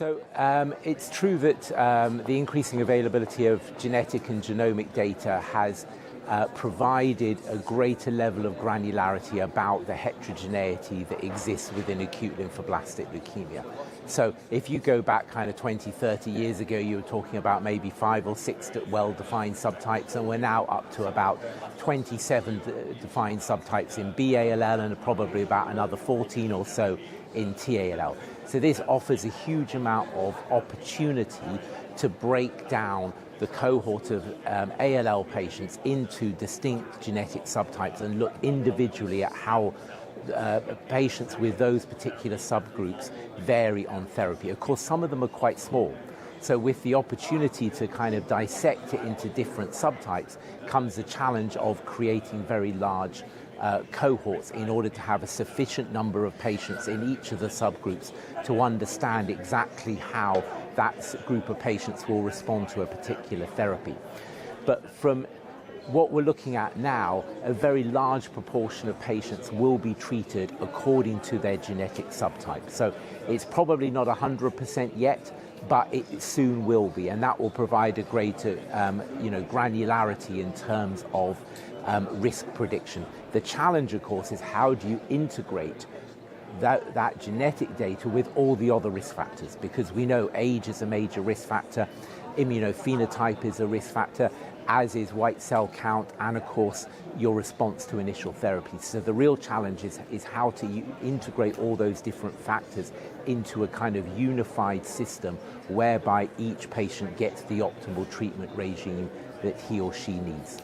So it's true that the increasing availability of genetic and genomic data has provided a greater level of granularity about the heterogeneity that exists within acute lymphoblastic leukemia. So if you go back kind of 20, 30 years ago, you were talking about maybe 5 or 6 well-defined subtypes, and we're now up to about 27 defined subtypes in B-ALL and probably about another 14 or so in T-ALL. So this offers a huge amount of opportunity to break down the cohort of ALL patients into distinct genetic subtypes and look individually at how patients with those particular subgroups vary on therapy. Of course, some of them are quite small. So with the opportunity to kind of dissect it into different subtypes comes the challenge of creating very large cohorts in order to have a sufficient number of patients in each of the subgroups to understand exactly how that group of patients will respond to a particular therapy. But from what we're looking at now, a very large proportion of patients will be treated according to their genetic subtype. So it's probably not 100% yet, but it soon will be, and that will provide a greater granularity in terms of risk prediction. The challenge, of course, is how do you integrate that genetic data with all the other risk factors, because we know age is a major risk factor, immunophenotype is a risk factor, as is white cell count, and of course your response to initial therapy. So the real challenge is how to integrate all those different factors into a kind of unified system whereby each patient gets the optimal treatment regime that he or she needs.